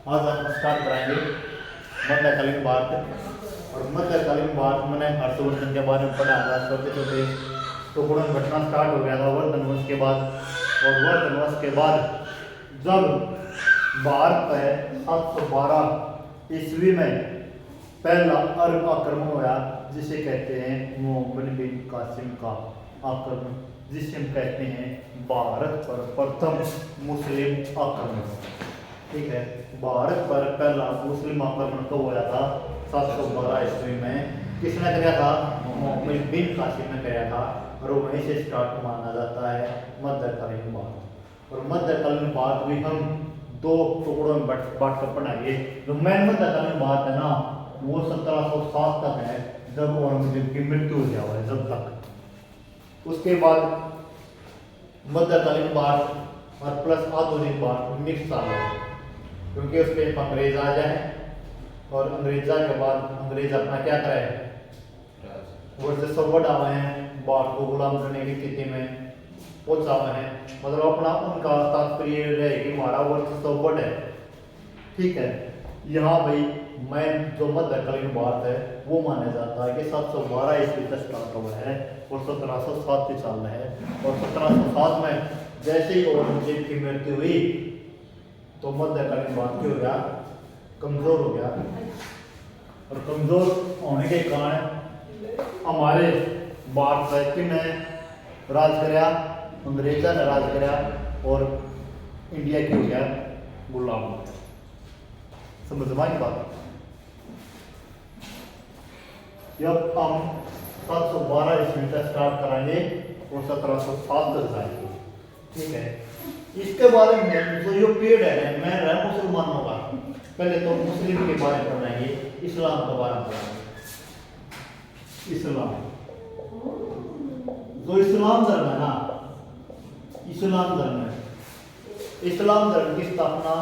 आज हम स्टार्ट कराएंगे मध्यकालीन भारत। और मध्यकालीन भारत मैंने हर्षवर्धन के बारे में पढ़ा था। छोटे छोटे टुकड़ों में घटना स्टार्ट हो गया था वर्धन वंश के बाद। और वर्धन वंश के बाद जब भारत पर 712 ईस्वी में पहला अरब आक्रमण हुआ, जिसे कहते हैं मोहम्मद बिन कासिम का आक्रमण, जिसे हम कहते हैं भारत पर प्रथम मुस्लिम आक्रमण। ठीक है, भारत पर पहला मुस्लिम आक्रमण कब हुआ था? 712 ईस्वी में। किसने किया था? मोहम्मद बिन कासिम ने किया था। और वहीं से स्टार्ट माना जाता है मध्यकालीन भारत। और मध्यकालीन भारत भी हम दो टुकड़ों में बांट कर पढ़ाएंगे। जो मेन मध्यकालीन भारत है ना, वो 1707 तक है, जब औरंगजेब की मृत्यु हो गया है, जब तक। उसके बाद मध्यकालीन भारत और प्लस आधुनिक भारत मिक्स आ गया, क्योंकि उसके अंग्रेज आ जाए और अंग्रेजा के बाद अंग्रेज अपना क्या करे, वर्ष सब बढ़ावे हैं, भारत को गुलाम करने की स्थिति में पहुंचा हुए हैं। मतलब अपना उनका तात्पर्य रहे कि हमारा वर्ष सब बढ़ है। ठीक है, यहाँ भाई मैं जो मध्यकालीन भारत है वो माना जाता है कि 712 ईस्वी तक स्टार्ट हुआ है और 1707 की साल में है। और 1707 में जैसे ही औरंगजेब की मृत्यु हुई तो मध्यकालीन भारत हो गया, कमजोर हो गया। और कमजोर होने के कारण हमारे भारत पर किसने राज कराया? अंग्रेजा ने राज कराया और इंडिया की हो गया गुलाम। समझ में आई बात? जब हम 712 ईस्वी तक स्टार्ट कराएंगे और 1707 तक जाएंगे। ठीक है, इसके बारे में जो ये पीरियड है मैं रहा मुसलमानों का, पहले तो मुस्लिम के बारे में पढ़ाएंगे, इस्लाम के बारे में पढ़ाएंगे। इस्लाम, जो इस्लाम धर्म है ना, इस्लाम धर्म है, इस्लाम धर्म की स्थापना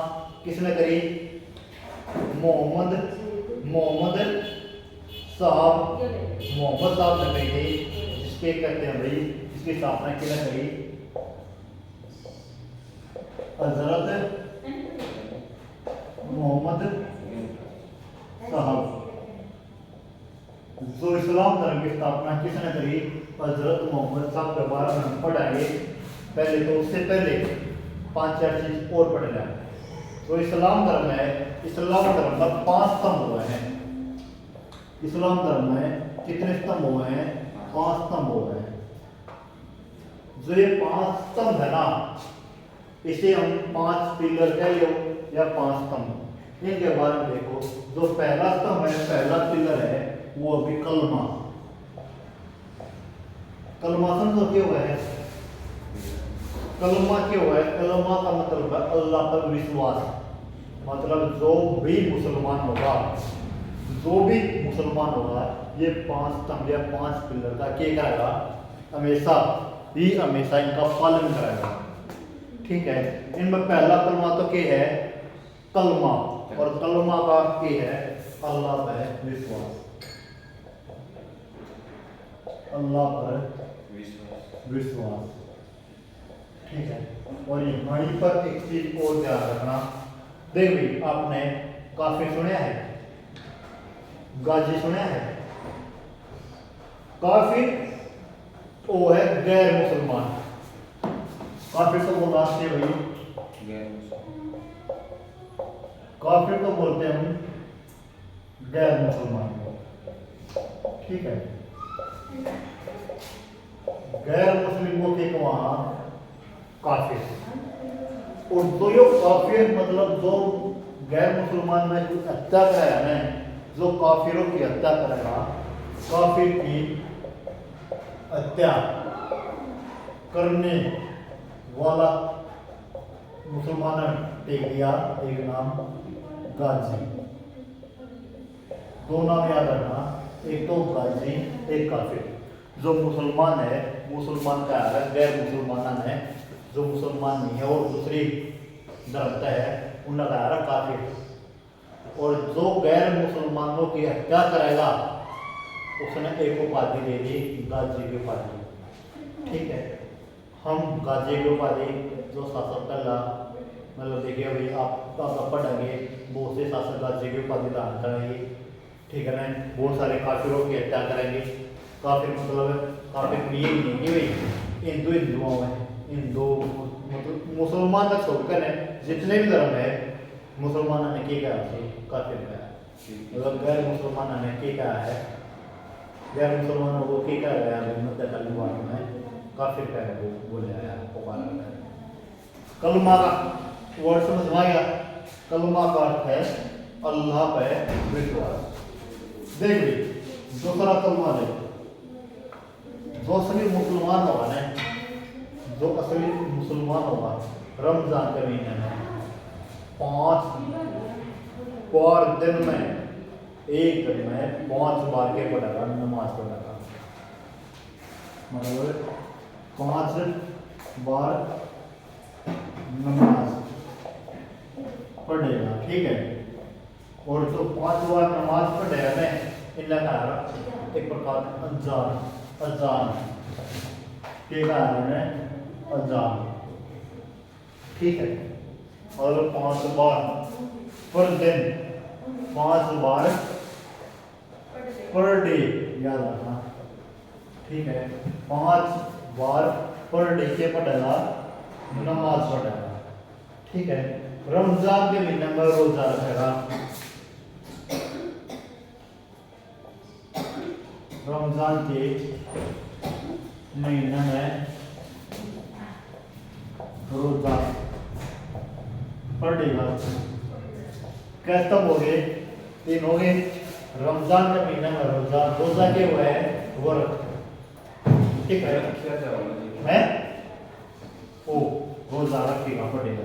किसने करी? मोहम्मद साहब ने करी थी, जिसके कहते हैं भाई, इसकी स्थापना किसने करी? हजरत मोहम्मद साहब। जो इस्लाम धर्म की स्थापना किसने करी? हजरत मोहम्मद साहब के बारे में हम पढ़ाएंगे। पहले तो उससे पहले 5-4 चीज और पढ़ लें। तो इस्लाम धर्म है, इस्लाम धर्म में 5 स्तंभ हुए हैं। इस्लाम धर्म में कितने स्तंभ हुए हैं? 5 स्तंभ हुए हैं। जो ये 5 स्तंभ है ना, इसे हम 5 पिलर कह लो या 5 स्तंभ। इनके बारे में देखो। जो पहला स्तंभ है, पहला पिलर है, वो अभी कलमा। कलमा समझो क्या हुआ है? कलमा क्या हुआ है? कलमा का मतलब है अल्लाह पर विश्वास। मतलब जो भी मुसलमान होगा, ये 5 स्तंभ या 5 पिलर का क्या करेगा? हमेशा इनका पालन करेगा। ठीक है, इनमें पहला कलमा तो क्या है? कलमा। और कलमा का क्या है? अल्लाह पर विश्वास। अल्लाह पर विश्वास। ठीक है, और यहीं पर एक चीज और ध्यान रखना। देखिए, आपने काफी सुना है, गाजी सुना है? काफी वो है गैर मुसलमान। काफिर तो बोल रहे भाई, काफिर तो बोलते हैं हम गैर मुसलमान को। ठीक है, गैर मुस्लिमों के वहां काफिर। और तो यो काफिर मतलब जो गैर मुसलमान में कुछ हत्या कराया है, जो काफिरों की हत्या करेगा, काफिर की हत्या करने वाला मुसलमान टेक दिया एक नाम गाजी। 2 नाम याद रखना, एक तो गाजी, एक काफिर। जो मुसलमान है, मुसलमान का है, गैर मुसलमान है, जो मुसलमान नहीं है और दूसरी धर्म है, उनका है काफिर। और जो गैर मुसलमानों की हत्या करेगा, उसने एक उपाधि दे दी, गाजी की उपाधि। ठीक है, हम गाजी की उपाधि जो शासक पहला मतलब देखिए भाई आप पढ़ेंगे बहुत से शासक राज्य की उपाधि धारण करेंगे, ठीक है ना, बहुत सारे काफिरों की हत्या करेंगे। काफिर मतलब काफिर ये नहीं है कि भाई हिंदुओं में हिंदू मतलब मुसलमान का छोड़कर है जितने भी धर्म है मुसलमानों ने क्या कहा काफिर का मतलब गैर मुसलमानों ने क्या है गैर मुसलमानों को क्या गया मध्यकालीन भारत में काफिर का है वो बोले आया पुकारा है। कलमा का वर्ड समझ में आया? कलमा का अर्थ है अल्लाह पे विश्वास। देख ली दूसरा कलमा देख, जो असली मुसलमान होगा ना, जो असली मुसलमान होगा रमजान के महीने में 5 दिन में एक दिन में 5 बार के पढ़ेगा नमाज पढ़ेगा, मतलब 5 बार नमाज पढ़ेगा, ठीक है। और जो 5 बार नमाज पढ़ेगा ना इनका कहा एक प्रकार अजान के कारण है अजान, ठीक है। और 5 बार पर दिन 5 बार पर डे याद रखना, ठीक है। 5 बार पर डे के पढ़ेगा नमाज पढ़ेगा, ठीक है। रमजान के महीने में रोजा रखेगा, रमजान के महीने में रोजा पढ़ेगा। कैसे हो गए 3 हो गए। रमजान के महीने में रोजा के हुए व्रत, ठीक है। मैं ओ रोजा रखेगा पढ़ेगा,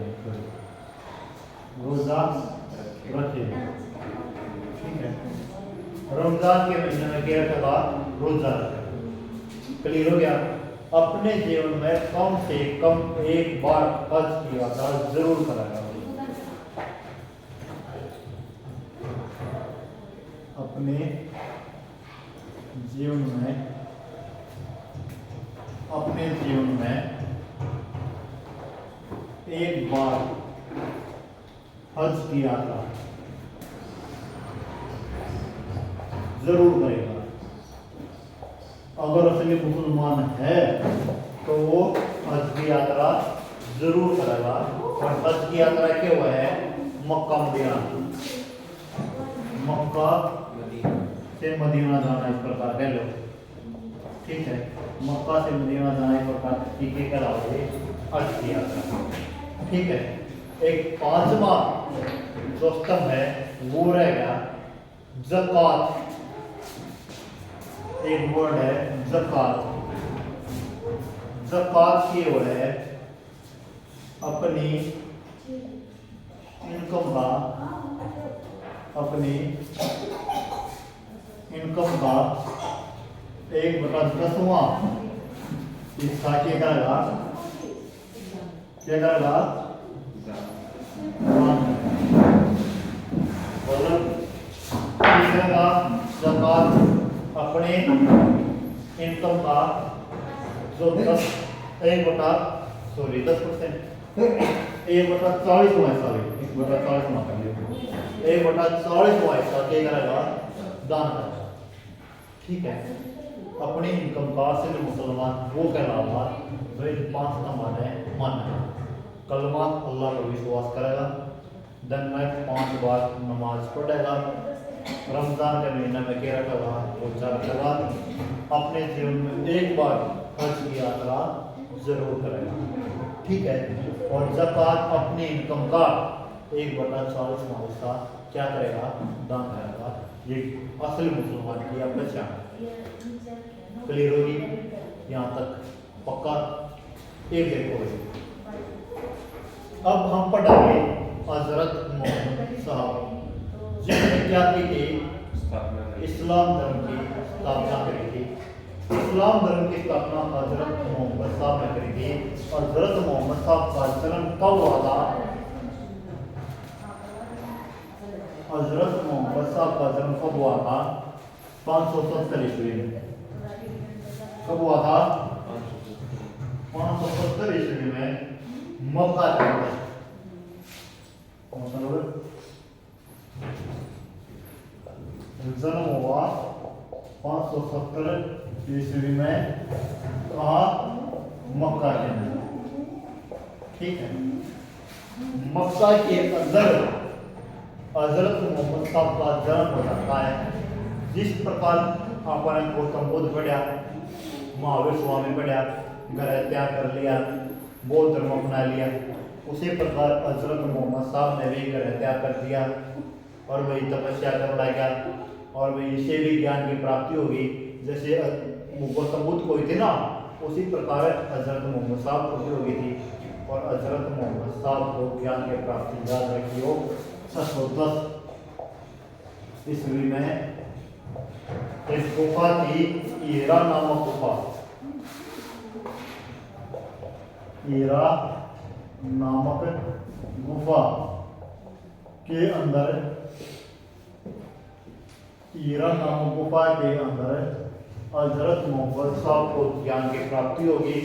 रोजा रखेगा, ठीक है। रमजान के महीने में क्या रखेगा रोजा रखेगा, क्लियर हो गया। अपने जीवन में कम से कम एक बार हज की यात्रा जरूर करेगा, अपने जीवन में एक बार हज की यात्रा जरूर करेगा। अगर असली मुसलमान है तो वो हज की यात्रा जरूर करेगा। और हज की यात्रा क्या हुआ है मक्का मदीना, मक्का से मदीना जाना इस प्रकार कह लो, ठीक है। मक्का से मदीना जाना इस प्रकार टीके कराओगे हज की यात्रा, ठीक है। एक 5वां जो स्तंभ है वो रहेगा ज़कात, एक वर्ड है ज़कात। ज़कात की वो है अपनी इनकम का, अपनी इनकम का 1/10वां हिस्सा क्या करेगा, ज़कात अपने इनकम का जो 10% 1/40 हिस्सा क्या करेगा दान करेगा, ठीक है। अपनी इनकम का सिर्फ मुसलमान वो कहलावा जो इन 5 कमाने माना, कलमा अल्लाह पर विश्वास करेगा, दिन में 5 बार नमाज पढ़ेगा, रमजान के महीने में क्या रखेगा रोजा रखेगा, अपने जीवन में एक बार हज की यात्रा जरूर करेगा, ठीक है। और ज़कात अपनी इनकम का 1/40 हिस्सा क्या करेगा दान करेगा। ये असली मुसलमान की आप पहचान क्लियर होगी यहाँ तक पक्का। एक देखो अब हम पढ़ेंगे हजरत मोहम्मद साहब जिन्होंने क्या की थी इस्लाम धर्म की स्थापना करी थी। इस्लाम धर्म की स्थापना हजरत मोहम्मद साहब ने करी थी। और हजरत मोहम्मद साहब का जन्म कब हुआ था? हजरत मोहम्मद साहब का जन्म कब हुआ था? 570 ईस्वी में। कब हुआ था? 570 ईस्वी में मक्का के अंदर, मतलब जन्म हुआ 570 ईस्वी में, कहा मक्का के अंदर। ठीक है, मक्का के अंदर हजरत मोहम्मद साहब का जन्म हो जाता है। जिस प्रकार आपने गौतम बुद्ध पढ़ा, महावीर स्वामी पढ़ा, घर त्याग कर लिया, बौद्ध धर्म अपना लिया, उसी प्रकार हजरत मोहम्मद साहब ने भी घर त्याग कर दिया और वही तपस्या कर गया और वही इससे भी ज्ञान की प्राप्ति होगी। जैसे गौतम बुद्ध को हुई थी ना, उसी प्रकार हजरत मोहम्मद साहब को भी हो गई थी। और हजरत मोहम्मद साहब को ज्ञान की प्राप्ति याद रखियो 610 ईस्वी में एक गुफा थी, हीरा नामक गुफा, हीरा नामक गुफा के अंदर, हीरा नामक गुफा के अंदर हजरत मोहम्मद साहब को ज्ञान की प्राप्ति होगी।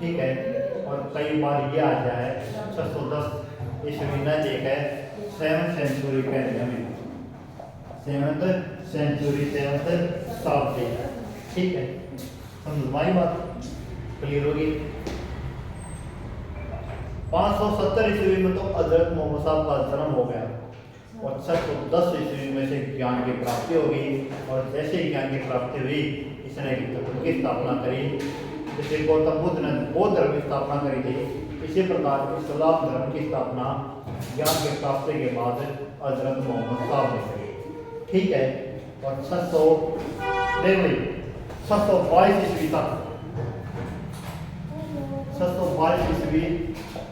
ठीक है, और कई बार ये आ जाए 610 ईस्वी न देखे 7th सेंचुरी के अंदर, 7th सेंचुरी 7th शताब्दी। ठीक है, समझ में आई बात, क्लियर होगी। 570 ईस्वी में तो हजरत मोहम्मद साहब का जन्म हो गया और 610 ईस्वी में से ज्ञान की प्राप्ति होगी। और जैसे ज्ञान की प्राप्ति हुई, इसने धर्म की स्थापना करी। जैसे गौतम बुद्ध ने बौद्ध धर्म की स्थापना करी थी, इसी प्रकार इस्लाम धर्म की स्थापना ज्ञान की प्राप्ति के बाद हजरत मोहम्मद साहब ने करी। ठीक है, और 622 ईस्वी तक, 622 ईस्वी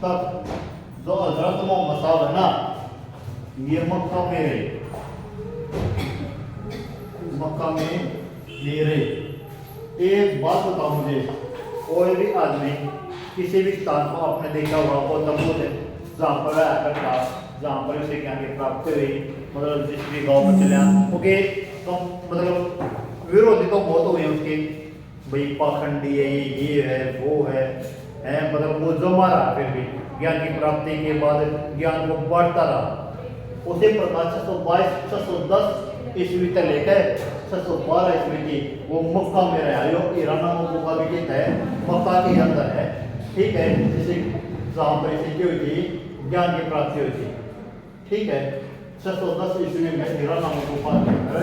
तक जो हजरत मोहम्मद साहब है ना, ये मक्का में रहे, मक्का में ये रहे। एक बात बताओ मुझे, कोई भी आदमी किसी भी स्थान को आपने देखा होगा, गौतम बुद्ध जहाँ पर आया करता, जहाँ पर उसे ज्ञान की प्राप्ति हुई, मतलब जिस भी गाँव में चले ओके, तो मतलब विरोधी तो बहुत हुए उसके, भाई पाखंडी है, ये है, वो है, मतलब वो जो मारा, फिर भी ज्ञान की प्राप्ति के बाद ज्ञान को बढ़ता रहा। उसी प्रकार 610 ईस्वी तक लेकर 612 ईस्वी की वो मक्का में रहा। हीरा नामक गुफा भी है, मक्का के अंदर है। ठीक है, जिसे जहाँ पर इसे हुई थी ज्ञान की प्राप्ति हुई थी। ठीक है, 610 ईस्वी में हीरा नामक गुफा के अंदर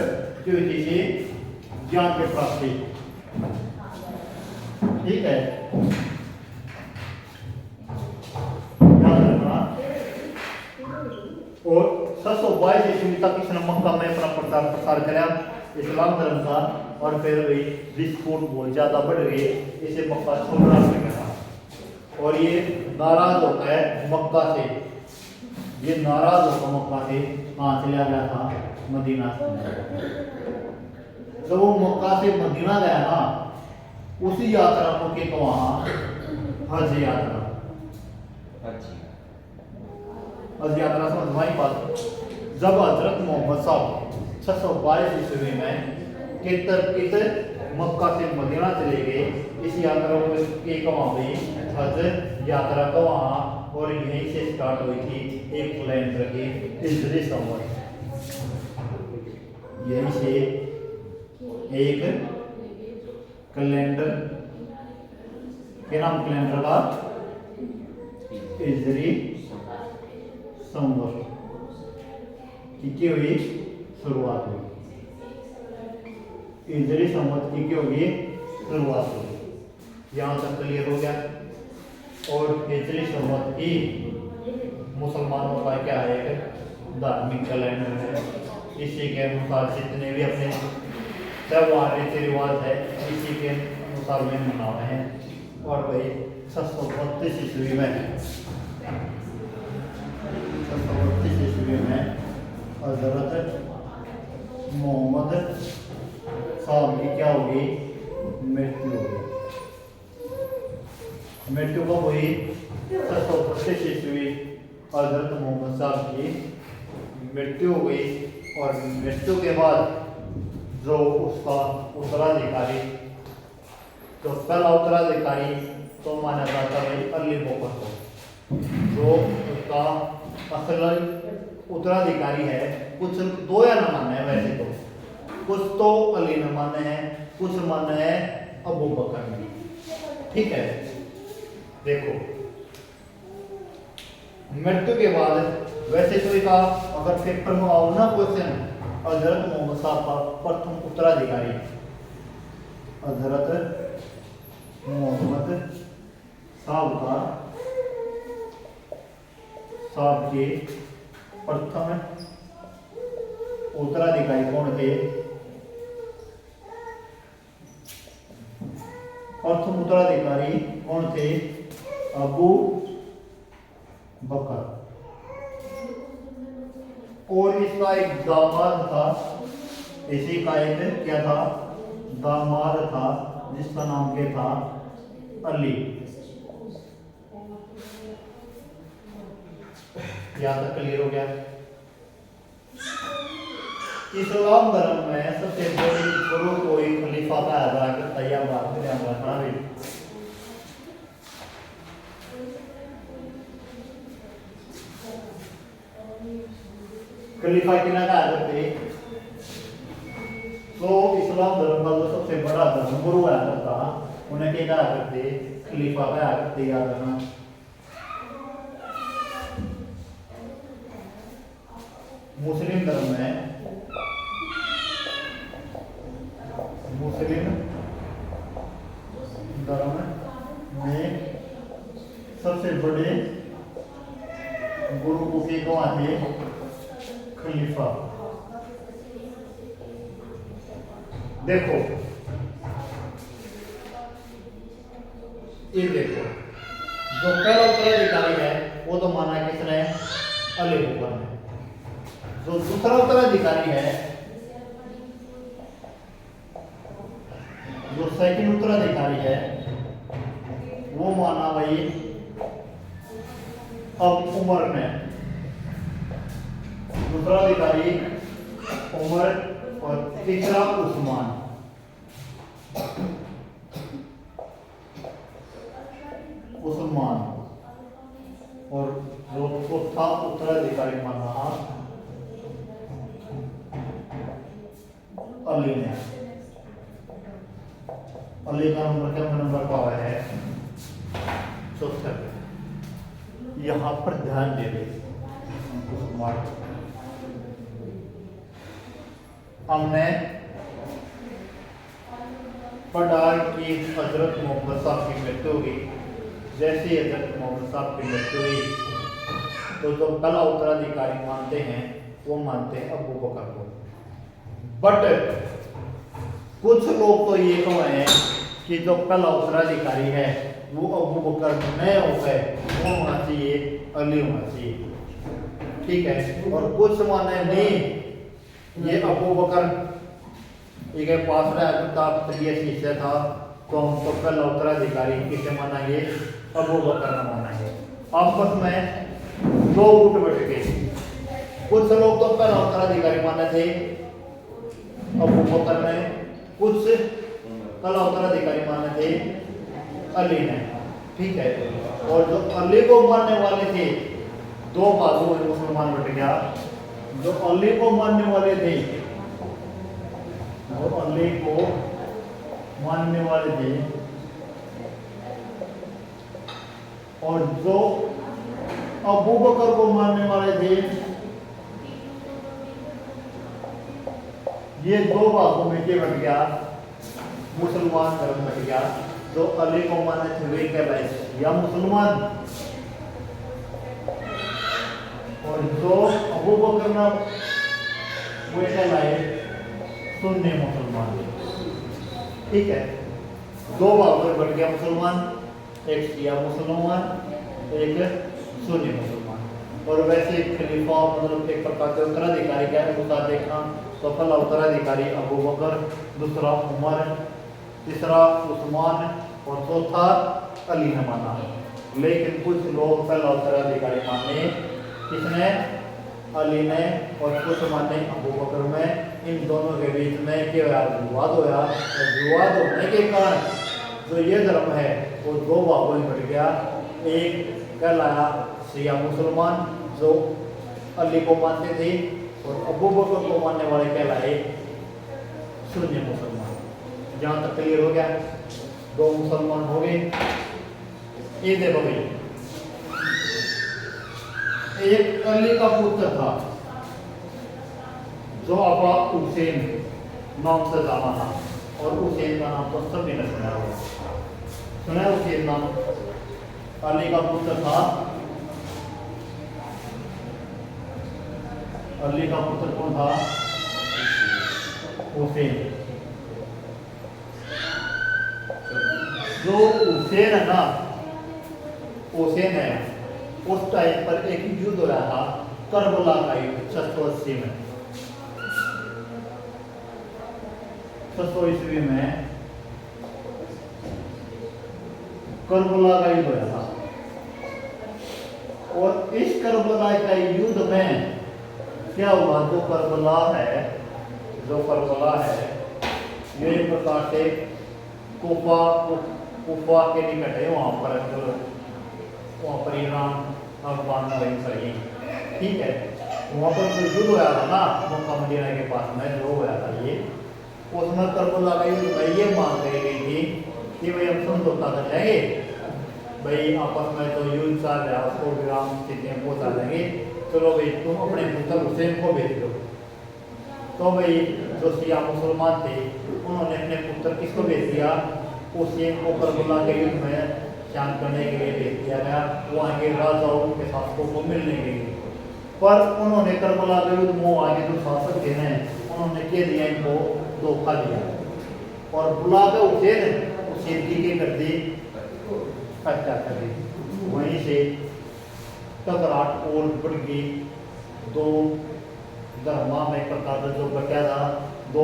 हुई थी ज्ञान की प्राप्ति। ठीक है, और 622 ईस्वी तक इसने मक्का में अपना प्रसार किया इस्लाम धर्म का। और फिर वही विस्फोट बहुत ज़्यादा बढ़ गई, इसे मक्का छोड़ना पड़ गया। और ये नाराज होता है मक्का से, ये नाराज होता मक्का से, कहाँ चला गया था? मदीना से। जब वो मक्का से मदीना गया ना, उसी यात्रा को के तो वहाँ हज यात्रा, हज यात्रा समझ में बात। जब हजरत मोहम्मद साहब 622 ईस्वी में मक्का से मदीना चले गए, इस यात्रा को एक वहाँ हुई हज यात्रा का वहाँ, और यहीं से स्टार्ट हुई थी एक कैलेंडर की हिजरी संवत, यहीं से एक कैलेंडर के नाम कैलेंडर का हिजरी संवत की हुई शुरुआत हुई, हिजरी संवत की होगी शुरुआत हुई। यहाँ तक क्लियर हो गया। और हिजरी संवत की मुसलमानों का क्या है, एक धार्मिक कैलेंडर है। इसी के अनुसार जितने भी अपने त्यौहार रीति रिवाज है, इसी के अनुसार में मना रहे हैं। और वही 632 ईस्वी में 632 ईस्वी में हजरत मोहम्मद साहब की क्या होगी? मृत्यु होगी। मृत्यु कब हुई? 632 ईस्वी हजरत मोहम्मद साहब की मृत्यु हो गई। और मृत्यु के बाद जो उसका उत्तराधिकारी, तो पहला उत्तराधिकारी तो माना जाता है अली बकर को, जो उसका असल उत्तराधिकारी है, कुछ दो या ना माने हैं वैसे तो, कुछ तो अली ने माने हैं, कुछ माने हैं अबू बकर ने। ठीक है, देखो मृत्यु के बाद वैसे तो एक अगर पेपर में आओ ना क्वेश्चन, हजरत मोहम्मद साहब का प्रथम उत्तराधिकारी, हजरत मोहम्मद साहब के प्रथम उत्तराधिकारी कौन थे? प्रथम उत्तराधिकारी कौन थे? अबू बकर। और इसका एक दामाद था, इसी का एक क्या था? दामाद था, जिसका नाम क्या था? अली। यहां तक क्लियर हो गया? इस्लाम धर्म में सबसे बड़ी गुरु कोई खलीफा का आधार तैयार बात में ध्यान रखना भी। खलीफा किना का आधार थे? तो इस्लाम धर्म का जो सबसे बड़ा धर्म गुरु आधार था, उन्हें क्या आधार थे? खलीफा का आधार थे, याद रखना। मुस्लिम धर्म में सबसे बड़े गुरु को के कौन थे? खलीफा। देखो ये देखो, जो पहला उत्तराधिकारी है वो तो माना किसने? अली बकर ने। जो दूसरा उत्तराधिकारी है, जो सेकंड उत्तराधिकारी है, वो माना भाई अब उमर ने। दूसरा अधिकारी उमर और तीसरा उस्मान। और जो चौथा उत्तराधिकारी माना अली ने। अली का नंबर क्या नंबर पावा है? 64। यहां पर ध्यान दे दे, हमने पढ़ा कि हजरत मोहम्मद साहब की मृत्यु हुई। जैसे ही हजरत मोहम्मद साहब की मृत्यु हुई तो जो पहला उत्तराधिकारी मानते हैं वो मानते हैं अबू बकर को। बट कुछ लोग तो ये कह रहे हैं कि जो पहला उत्तराधिकारी है वो अबू बकर नहीं हो गए, वो होना चाहिए अली होना चाहिए। ठीक है, और कुछ माने नहीं, ये अबू बकर के पास रहता प्रिय शिष्य था, तो हम तो पहला उत्तराधिकारी किसे मानेंगे? अबू बकर न मानेंगे। आपस में दो गुट बैठ गए। कुछ लोग तो पहला उत्तराधिकारी माने थे अबू बकर ने, कुछ पहला उत्तराधिकारी माने थे अली ने। ठीक है, और जो अली को मानने वाले थे, दो बाजू में मुसलमान बैठ गया। जो अली को मानने वाले थे, जो अली को मानने वाले थे, और जो अबू बकर को मानने वाले थे, ये दो भागों में क्या बन गया? मुसलमान धर्म बन गया। जो अली को माने थे वे कहलाए या मुसलमान, और जो अबू बकर ना वे कहलाए सुन्नी मुसलमान। ठीक है, दो भागों में बन गया मुसलमान, एक शिया मुसलमान, एक सुन्नी मुसलमान। और वैसे खलीफा मतलब एक प्रकार के उत्तराधिकारी क्या है उसका देखना, तो पहला उत्तराधिकारी अबू बकर, दूसरा उमर, तीसरा उस्मान और चौथा अली ने माना। लेकिन कुछ लोग पहला उत्तराधिकारी माने किसने? अली ने, और कुछ माने अबू बकर में। इन दोनों के बीच में क्या विवाद होया, और विवाद होने के कारण जो ये धर्म है वो दो भागों में बढ़ गया। एक कहलाया शिया मुसलमान जो अली को मानते थे, और अबू बकर को मानने वाले कहलाए सुन्नी मुसलमान। जहाँ तक क्लियर हो गया? दो मुसलमान हो गए। ये देखो भाई, एक अली का पुत्र था जो अबा हुसैन नाम से जाना था, और हुसैन का नाम तो सभी ने सुना होगा। सुना हुसैन नाम? अली का पुत्र था, अली का पुत्र कौन था? हुसैन। जो हुसैन है ना, हुसैन है, उस टाइम पर एक युद्ध हो रहा था, करबला का युद्ध 680 में। 600 ईस्वी में करबला का युद्ध हो रहा था, और इस करबला का युद्ध में क्या हुआ? जो करबला है, ये एक प्रकार से कुफा के निकट है, वहाँ पर ईरान अफगान में सही, ठीक है। वहाँ पर जो युद्ध हुआ था ना मक्का मदीना के पास में, जो हुआ था ये, उसमें करबला का युद्ध में ये मांग करी गई थी कि भाई हम समझौता कर जाएंगे, भाई आपस में जो युद्ध चल रहा है उसको विराम स्थिति में पहुँचा देंगे, चलो भाई तुम अपने पुत्र हुसैन को भेज दो। तो भाई जो शिया मुसलमान थे उन्होंने अपने पुत्र किसको भेज दिया? हुसैन को करबला के युद्ध में शांत करने के लिए भेज दिया गया, वहाँ के राजाओं के शासकों को मिलने के लिए। पर उन्होंने करबला के युद्ध में आगे जो शासक थे ना, उन्होंने क्या दिया? इनको धोखा दिया, और बुला के हुसैन की के कर दी, हत्या कर दी। वहीं से टकराट और बढ़ गई, दो धर्मा में प्रकार का जो बचा था, दो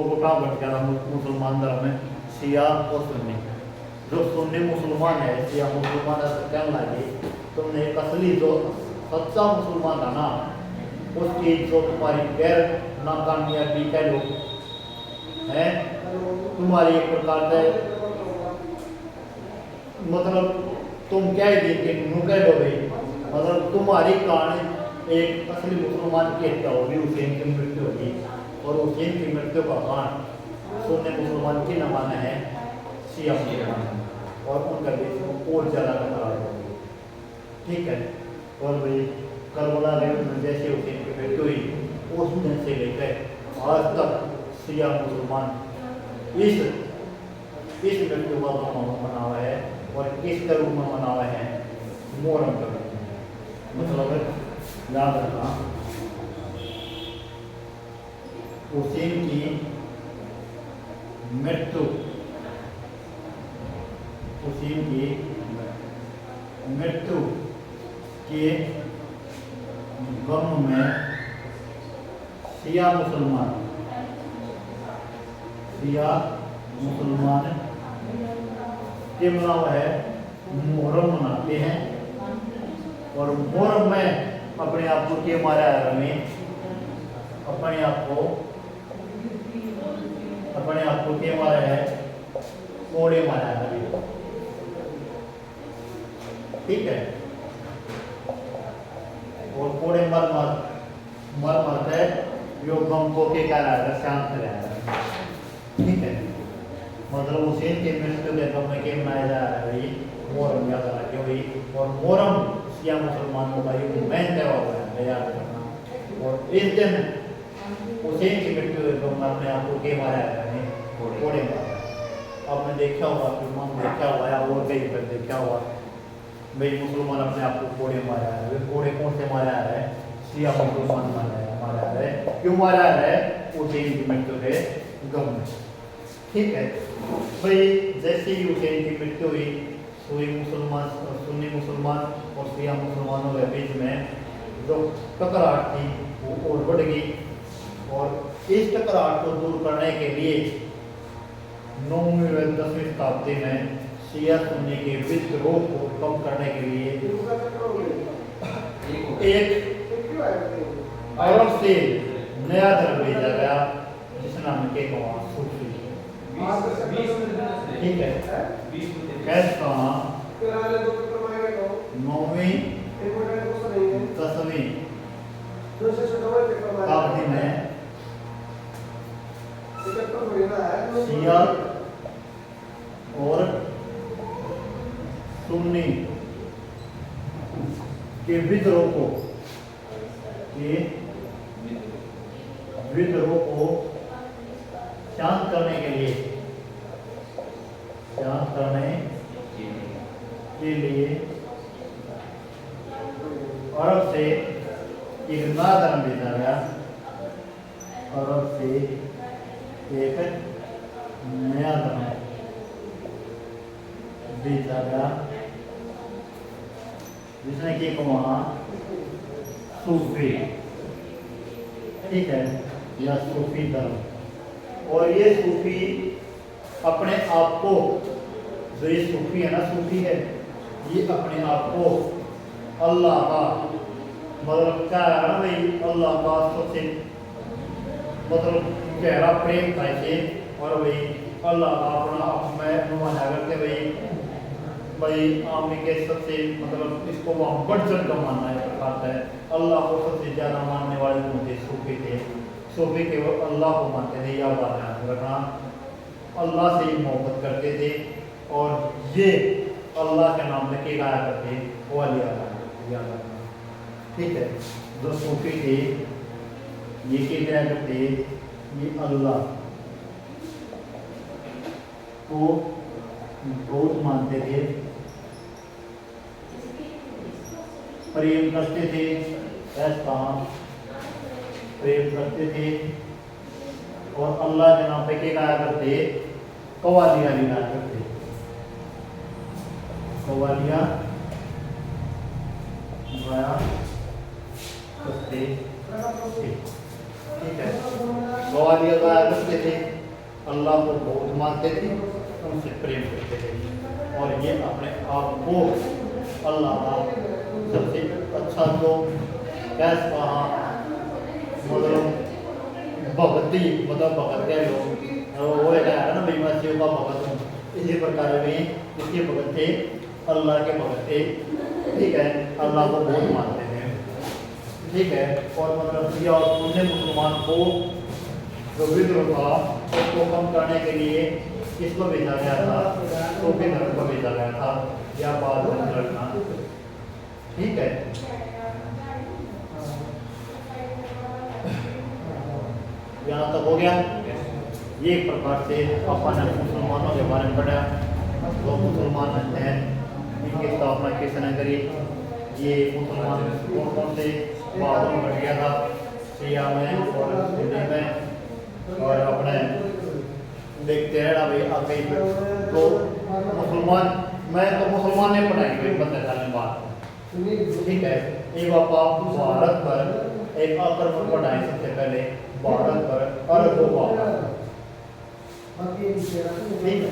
गुटा बच गया मुसलमान धर्म में, शिया और सुन्नी। जो सुन्नी मुसलमान है, शिया मुसलमान ऐसा कहने लगे, तुमने एक असली जो सच्चा मुसलमान था ना, उसकी जो तुम्हारी गैर नाकामयाबी कह लो है, तुम्हारी एक प्रकार से मतलब तुम क्या देखिए कह दो भाई, मतलब तुम्हारी कहानी एक असली मुसलमान की हत्या होगी, हुसैन की मृत्यु होगी, और हुसैन की मृत्यु का कारण सुन्नी मुसलमान की न माना है शिया मुसलमान, और उनका देश को और ज़्यादा खतरा होगी, ठीक है। और भाई करबला में जैसे हुसैन की मृत्यु हुई, उस दिन से लेकर आज तक शिया मुसलमान इस मृत्यु का मना हुआ है, और किस रूप में मना हुआ है? मोहर्रम का मतलब याद रखना, हुसैन की मृत्यु, हुसैन की मृत्यु के गम में शिया मुसलमान के मना हुआ है मुहर्रम मनाते हैं, और मुहर्रम में अपने आप को क्या मारा है? हमें अपने आप को क्या मारा है? कोड़े मारा है अभी, ठीक है। और कोड़े मर है जो गम को के कह रहा है, शांत रहा है, ठीक है। मतलब हुसैन के मृत्यु के गम में क्या मनाया जा रहा है भाई? मुहर्रम याद रखिए भाई, और मुहर्रम शिया मुसलमानों का एक मेन त्योहार है, याद रखना। और इस दिन हुसैन की मृत्यु के गम में अपने आप को क्या मारा है? कोड़े मारा। आपने देखा होगा, फिल्म देखा हुआ है, और कहीं पर देखा हुआ भाई मुसलमान अपने आप को कोड़े मारा है। वे कोड़े कौन से मारा है? शिया मुसलमान मारा है। क्यों मारा है? हुसैन की मृत्यु के गम में, ठीक है भाई। जैसे ही हुसैन की मृत्यु हुई, सुन्नी मुसलमान और शिया मुसलमानों के बीच में जो टकराहट थी वो और बढ़ गई, और इस टकराहट को दूर करने के लिए 9वीं व 10वीं शताब्दी में शिया सुन्नी के विद्रोह को कम करने के लिए एक अरब से नया धर्म भेजा गया, जिसका नाम के सूफी, ठीक है। कैसा 9वीं 10वीं शताब्दी में शिया और सुन्नी के विद्रोह को शांत करने के लिए अरब से एक नया धर्म भेजा गया। अरब से एक नया धर्म भेजा गया जिसने कि वहाँ सूफी, ठीक है, या सूफी धर्म। और ये सूफी अपने आप को, जो ये सूफी है ना, सूफी है, ये अपने आप को अल्लाह का, मतलब क्या है ना भाई, अल्लाह का सबसे मतलब गहरा प्रेम था इसे। और भाई अल्लाह का अपना मैं माना करते भाई आमी के सबसे मतलब इसको वहाँ बढ़ चढ़ का मानना आता है। अल्लाह को सबसे ज़्यादा मानने वाले कौन थे? सूफी थे। सूफी के वो अल्लाह को मानते थे, या बात रखना, अल्लाह से ही मोहब्बत करते थे। और ये अल्लाह के नाम लेके गाया करते वो लिया करते, ठीक है। जो सूफी थे ये क्या करते, ये अल्लाह को बहुत मानते थे, प्रेम करते थे, ऐसा प्रेम करते थे। और अल्लाह के नाम पे क्या गाया करते, कवालियाँ गाया करते, कवालियाँ गाया करते, ठीक है। कवालियाँ गाया करते थे, अल्लाह को बहुत मानते थे, उनसे प्रेम करते थे। और ये अपने आप को अल्लाह का सबसे अच्छा जो कैसे कहा, मतलब भक्ति, मतलब भगत के लोग वो है ना भाई, मैं शिव का भगत हूँ, इसी प्रकार में इसके भगत थे, अल्लाह के भगत थे, ठीक है। अल्लाह को बहुत मानते थे, ठीक है। और मतलब शिया और सुन्नी मुसलमान को जो विद्रोह था उसको कम करने के लिए किसको भेजा गया था? सूफी धर्म को भेजा गया था, या बात रखना, ठीक है। यहाँ तक हो गया। ये एक प्रकार से अपन ने मुसलमानों के बारे में पढ़ा। जो मुसलमान हैं इनकी स्थापना किसने करी? ये मुसलमान कौन से बाबरों में बढ़ गया था, शिया में और सुन्नी में। और अपने देखते हैं ना भाई आगे तो मुसलमान, मैं तो मुसलमान ने पढ़ाई भाई पता बात, ठीक है। एक बापा भारत पर एक आक्रमण पढ़ाए सबसे पहले, भारत पर अरबों का, ठीक है।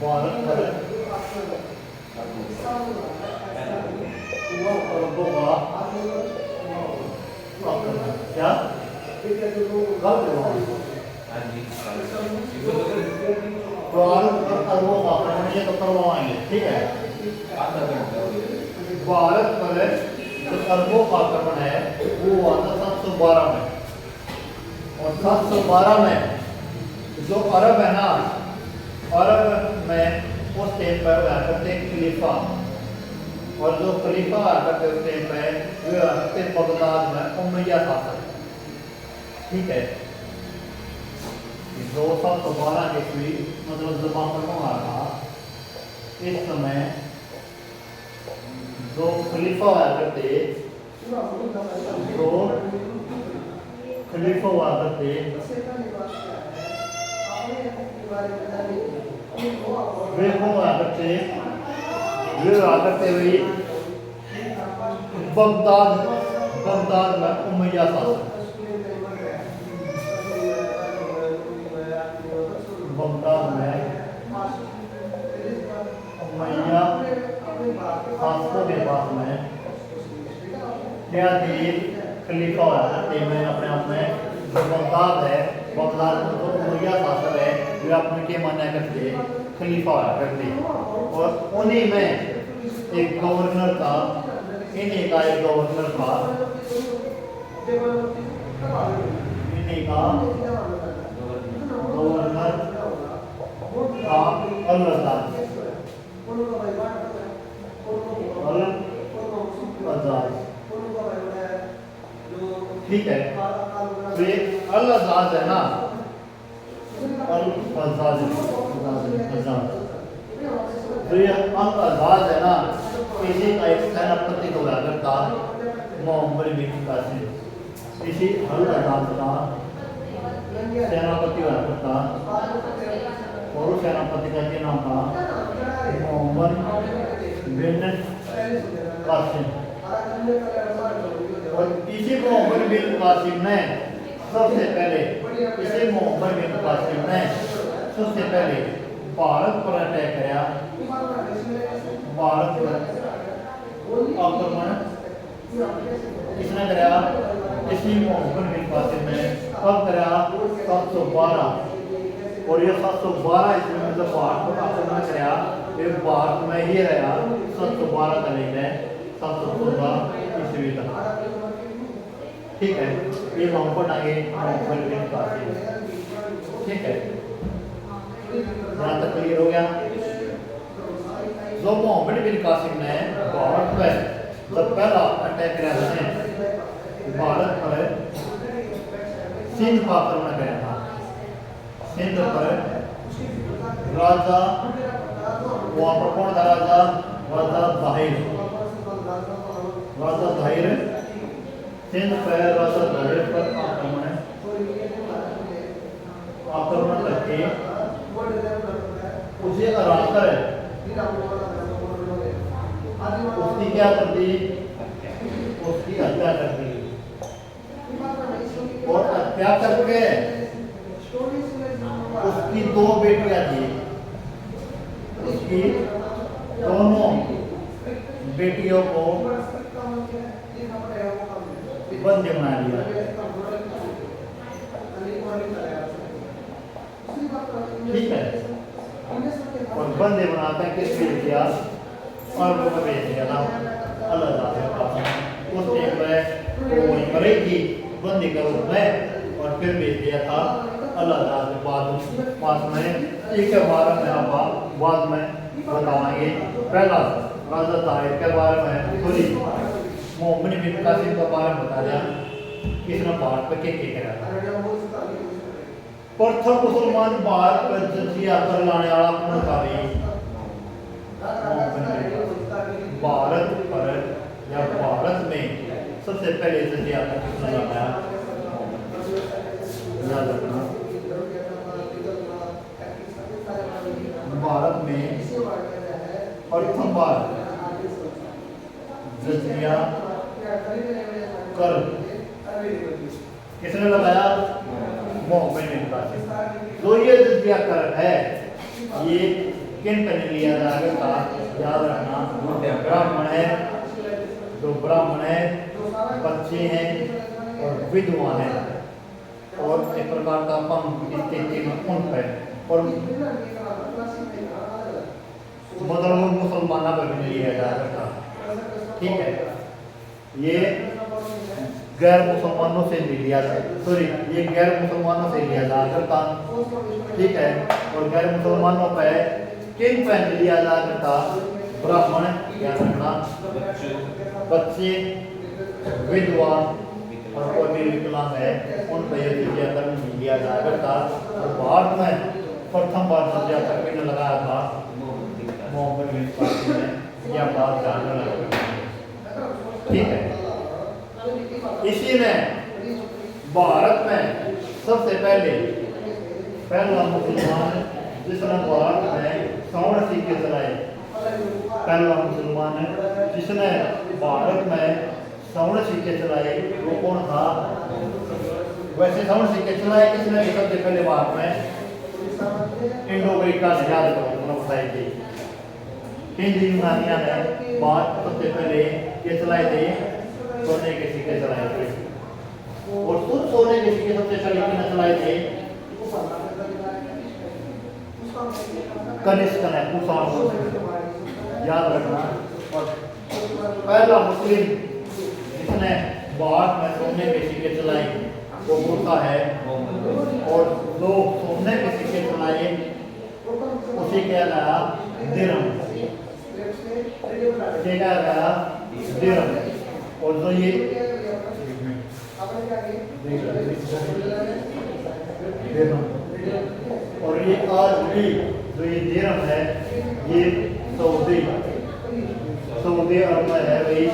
भारत पर क्या अरबों का आक्रमण ये तो करवाएंगे, ठीक है। भारत पर जो अरबों का आक्रमण है वो हुआ था 712 में। और 712 में जो अरब है ना, अरब में उस टाइम पर हुआ करते खलीफा, और जो खलीफा हुआ करते उस टाइम पर वे हुआ करते बगदाद में उमैया शासक, ठीक है। 212 ईस्वी मतलब जमाना आ रहा, इस समय जो खलीफा हुआ करते, जो खलीफा हुआ करते वे हुआ करते हुए बगदाद बगदाद में उमैया शासक, बगदाद में उमैया शासकों के पास में क्या थी खलीफा हुआ करते में अपने आप में जो बगदाद है, बगदाद में जो उमैया शासक है वे अपने के माना करते खलीफा हुआ करते, और उन्हीं में एक गवर्नर था, इन्हीं का एक गवर्नर था, इन्हीं का गवर्नर था अल-आज़ाद। ठीक है, तो ये अल-आज़ाद है ना, अल-आज़ाद तो ये अल-आज़ाद है ना, इसी का एक सेनापति को हुआ करता मोहम्मद बिन कासिम, इसी अल-आज़ाद का सेनापति हुआ करता, और उस सेनापति का क्या नाम था मोहम्मद बिन कासिम। और इसी मोहम्मद बिन कासिम ने सबसे पहले इसी मोहम्मद बिन कासिम ने सबसे पहले भारत पर अटैक किया, भारत पर आक्रमण किसने कराया, इसी मोहम्मद बिन कासिम ने कब कराया 712, और ये 712 ईस्वी में जब भारत पर आक्रमण कराया, ये भारत में ही रहा 712 का लेकर 714 ईस्वी तक। ठीक है, ये हम पढ़ाएंगे मोहम्मद बिन कासिम। ठीक है, यहाँ तक क्लियर हो गया। जो मोहम्मद बिन कासिम ने भारत पर जब पहला अटैक किया था, भारत पर सिंध पर आक्रमण किया था, सिंध पर राजा वहाँ पर कौन था, राजा दाहिर, राजा दाहिर सिंध पर राजा दाहिर पर आक्रमण करके उसे हराकर उसकी क्या कर दी, उसकी हत्या कर दी, और हत्या करके उसकी 2 बेटियां थी, उसकी दोनों बेटियों को बंदी बना लिया। ठीक है, और बंदे बनाते हैं किस भेज दिया, और वो भेज दिया था अल-आज़ाद के पास। उस टाइम में वो वहीं पर ही थी बंदी के रूप में, और फिर भेज दिया था अल-आज़ाद के पास में। एक के बारे में आप बाद में बताएंगे। पहला राजा दाहिर के बारे में, थोड़ी मोहम्मद बिन कासिम के बारे में बता दिया, किसने भारत पर क्या करा था। प्रथम मुसलमान भारत पर जजिया कर लाने वाला कौन था भाई, भारत पर या भारत में सबसे पहले जजिया कर किसने लगाया, याद रखना। भारत में प्रथम बार जजिया कर किसने लगाया, मोहम्मद बिन कासिम। जो ये जजिया कर है, ये किन पर लिया जाएगा, याद रखना। ब्राह्मण है, जो ब्राह्मण है, बच्चे हैं और विधवा है, और एक प्रकार का पंख स्थिति में उन पर, और मतलब मुसलमानों पर भी लिया जाएगा। ठीक है, ये गैर मुसलमानों से नहीं लिया जाता, सॉरी ये गैर मुसलमानों से लिया जा करता। ठीक है, और गैर मुसलमानों पे किन पे लिया जा करता, ब्राह्मण, याद रखना, बच्चे, विधवा और कोई भी विकलांग है, उन पे ये जजिया कर नहीं लिया जा करता। और भारत में प्रथम बार जजिया कर भी लगाया था मोहम्मद बिन कासिम ने, यह बात जानना लगा। ठीक है, इसी ने भारत में सबसे पहले पहला मुसलमान जिसने भारत में स्वर्ण सिक्के चलाए, पहला मुसलमान है जिसने भारत में स्वर्ण सिक्के चलाए, वो कौन था? वैसे स्वर्ण सिक्के चलाए किसने? सबसे पहले भारत में इंडो ग्रीक का याद करो बताई थी। हिंदी यूनानिया ने भारत सबसे पहले ये चलाए थे, सोने के सिक्के चलाए थे। और खुद सोने के सिक्के सबसे पहले किसने चलाए थे? कनिष्क ने, कुषाण, याद रखना। और पहला मुस्लिम जिसने भारत में सोने के सिक्के चलाए वो मूसा है, और दो सोने के सिक्के चलाए उसे क्या गया? दिरहम, क्या गया? दिरहम। और जो ये दिरहम, और ये आज भी जो ये दिरहम है ये सऊदी अरब में है भाई,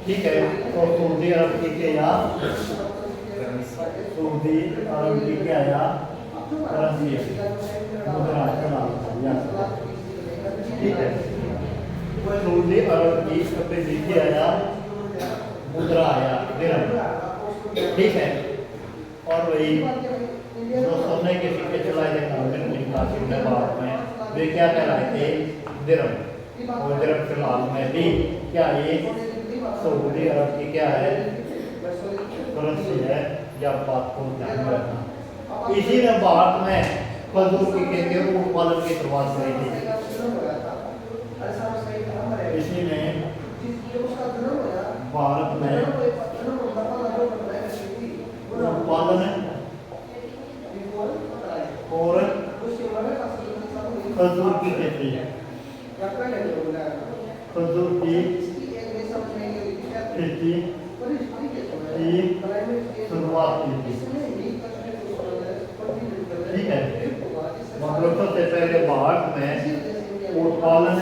ठीक है। और सऊदी अरब की क्या? सऊदी अरब की क्या या करेंसी है, मुद्रा चला, ठीक है। सऊदी अरब की सबसे नीचे आया मुद्रा आया दिरहम, ठीक है। और वही जो सोने के सिक्के चलाए थे भारत में वे क्या कहलाए थे? दिरहम। और दिरहम फिलहाल में भी क्या ये सऊदी अरब की क्या है? करेंसी है, या बात को ध्यान में रखना। इसी ने भारत में खजूर की खेती और उत्पादन की शुरुआत करी थी। इसी ने भारत में उत्पादन और खजूर की खेती, खजूर की खेती की शुरुआत की थी, ठीक है। मतलब सबसे पहले भारत में उत्पादन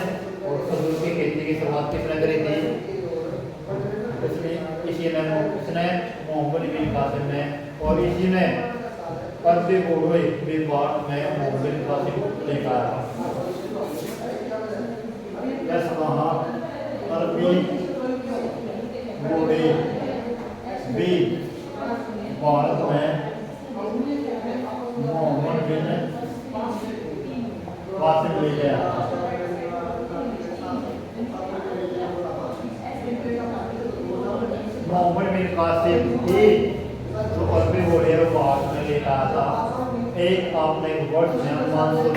और खजूर की खेती की शुरुआत किसने करी थी? इसने मोहम्मद बिन कासिम ने। और इसी ने अरबी घोड़े भी भारत में मोहम्मद बिन कासिम लेकर आया। अरबी घोड़े भी भारत में मोहम्मद बिन कासिम ले गया। मोहम्मद बिन कासिम ही जो अरबी घोड़े वो भारत में लेकर आया था। एक आपने वर्ड मानसून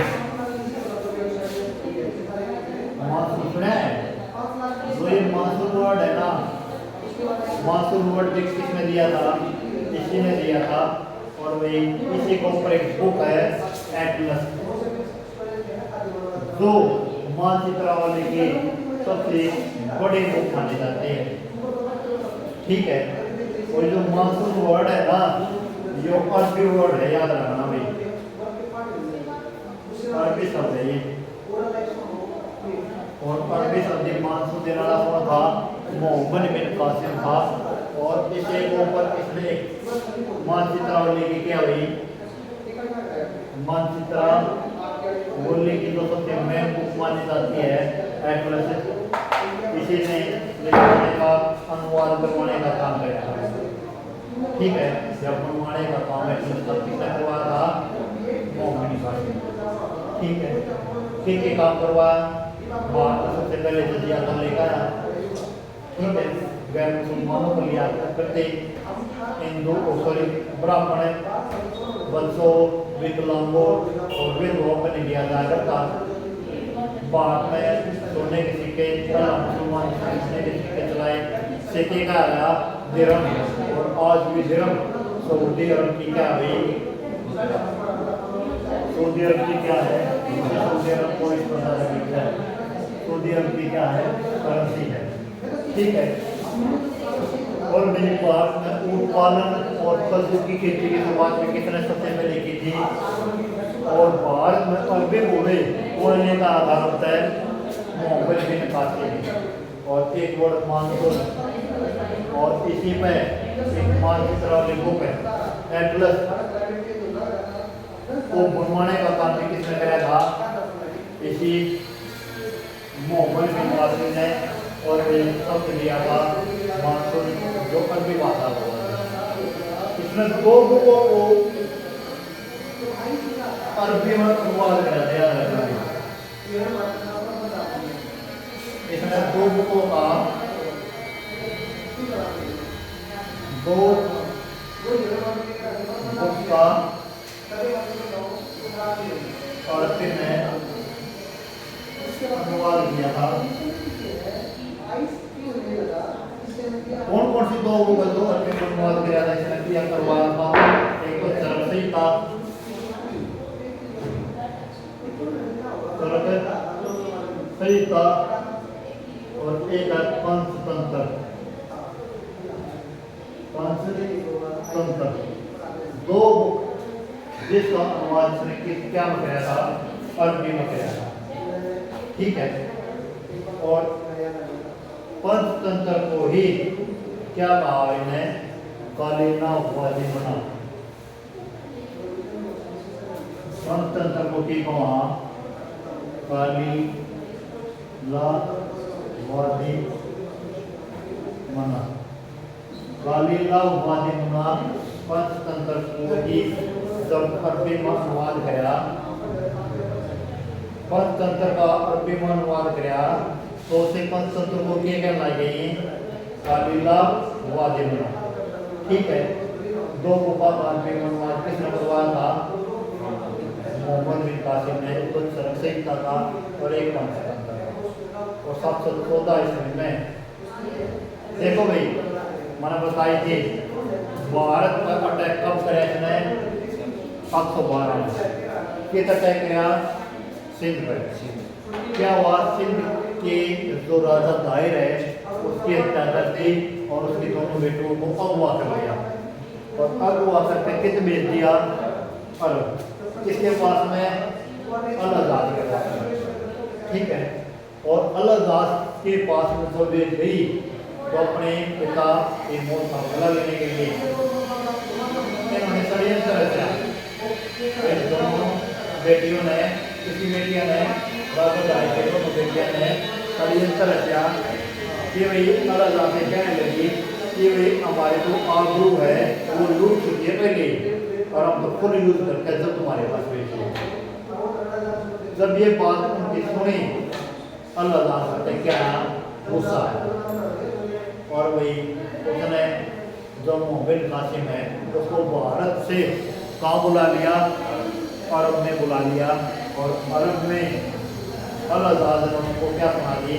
सुना है? जो ये मानसून वर्ड है ना, मानसून वर्ड किसने दिया था? इसी ने दिया था। और वही इसी के ऊपर एक बुक है एटलस, जो मानचित्र वाले के सबसे बड़े बुक माने जाते हैं, ठीक है। और जो मानसून वर्ड है ना, ये अरबी वर्ड है, याद रखना भाई, अरबी शब्द है ये। और अरबी शब्द मानसून देने वाला कौन था? मोहम्मद बिन कासिम था। और इसे ऊपर इसने मानचित्रावली की क्या हुई? मानचित्रावली की जो सबसे मेन बुक मानी जाती है एटलस, इसी ने लिखने का अनुवाद करवाने का काम किया, ठीक है। जब बनवाने का काम है किसने करवाया था? मोहम्मद बिन कासिम, ठीक है। किसके काम करवाया? भारत सबसे पहले जजिया का लेकर आया, ठीक है। गैर मुसलमानों को लिया करते, हिंदू सॉरी ब्राह्मण, वंशों, विकलांगों और विधवाओं पर नहीं लिया जाया करता। भारत में सोने के सिक्के, मुसलमान सोने के सिक्के चलाए, सिक्के का आया दिरहम। और आज भी दिरहम सऊदी अरब की क्या हुई? सऊदी अरब की क्या है? सऊदी अरब को इस प्रकार है, सऊदी अरब की क्या है? करेंसी है, ठीक है। और मेरे पास में ऊँट पालन और खजूर की खेती की शुरुआत में कितने सबसे पहले की थी? और भारत में अरबी घोड़े बोलने का आधार होता है मोहम्मद बिन कासिम। और एक वर्ड मानसून, और इसी में एक मानचित्र वाली बुक है एटलस, को बनवाने का काम भी किसने कराया था? इसी मोहम्मद बिन कासिम ने, और ये शब्द लिया था मानसून जो अरबी भाषा हुआ। इसने 2 बुकों को अरबी में अनुवाद कर दिया है। इसने 2 बुकों का 2 बुक का अरबी में अनुवाद किया था। कौन कौन सी 2 बुक 2 अरबी में अनुवाद किया था? इसने किया करवाया था। एक तो चरसी का सही था, और एक है पंचतंत्र। 2 बुक जिसका अनुवाद इसने क्या में कराया था? अरबी में कराया था। ठीक है। और पंचतंत्र को ही क्या कहा इन्हें? कालीना वाजिमना। पंचतंत्र को ठीक कहा कालीला वाजिमना। कालीला वाजिमना पंचतंत्र को ही जब अरबी में अनुवाद किया, पंचतंत्र का अरबी में अनुवाद किया, तो उसे पंचतंत्र को क्या कहना गई? कालीला वाजिमना। ठीक है। 2 बुका का अरबी में अनुवाद किसने करवाया था? मोहम्मद बिन कासिम ने। कुछ सरसईता था और एक पंचतंत्र था, और 714 ईस्वी में। देखो भाई, मैंने बताई थी भारत पर अटैक कब करे इसने? 712 में। किस अटैक किया? सिंध पर। क्या हुआ? सिंध के जो राजा दाहिर है उसकी हत्या कर दी, और उसके दोनों बेटों को अगवा कर लिया, और अगवा करके किस भेज दिया? अरब। किसके पास में? अल-आज़ाद के पास में। ठीक है। और अल-आज़ाद के पास में जो भेज गई, तो अपने पिता की मौत का बदला लेने के लिए इन्होंने षड्यंत्र रचा। इन दोनों बेटियों ने, किसी बेटियों ने, राजा दाहिर के दोनों बेटियों ने षड्यंत्र रचा कि भाई अल-आज़ाद से कहने लगी कि भाई हमारे जो आबरू है वो लूट चुकी है पहले, और हम तो फुल यूज करके जब तुम्हारे पास भेजिए। जब ये बात उनकी सुनी, अल-आज़ाद से क्या गुस्सा है, और वही उसने जो मोहम्मद बिन कासिम है उसको भारत से कहाँ बुला लिया? अरब में बुला लिया, और अरब में अल-आज़ाद ने उनको क्या सुना दी?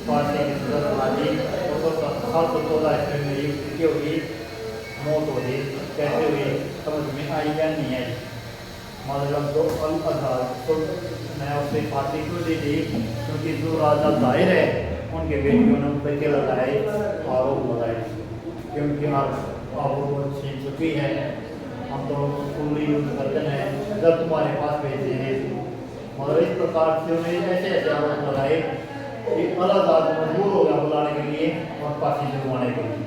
फांसी की सजा सुना दी। उसको 714 ईस्वी में युद्ध की होगी, मौत होगी। कैसे हुई समझ में आई या नहीं आई? मतलब जो अल-आज़ाद को मैं उससे फांसी क्यों दी थी? क्योंकि जो राजा दाहिर है उनके बेटियों ने उन पर क्या लगाए? आरोप लगाए, क्योंकि आबरू छीन चुकी है, हम तो फुल यूज करते हैं, जब तुम्हारे पास भेजे हैं। और इस प्रकार से उन्हें ऐसे ऐसे आरोप लगाए कि अल-आज़ाद मजबूर हो गया बुलाने के लिए और फांसी दिलवाने के लिए।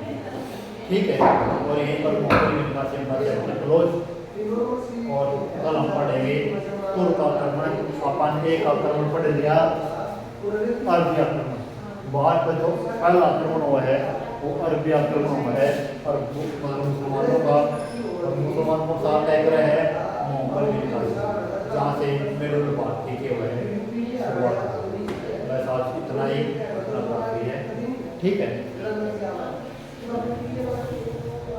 ठीक है। और यहीं पर मोहम्मद बिन कासिम का चैप्टर क्लोज। और कल हम पढ़ेंगे तुर्क आक्रमण। अपन एक आक्रमण पढ़ लिया, अरबी आक्रमण। भारत पर जो पहला आक्रमण हुआ है वो अरबी आक्रमण हुआ है, और मुसलमानों का, मुसलमान को साथ तय कर है मोहम्मद बिन कासिम, जहाँ से मिडिल भारत के हुए हैं शुरुआत। बस आज इतना ही, इतना काफ़ी है। ठीक है।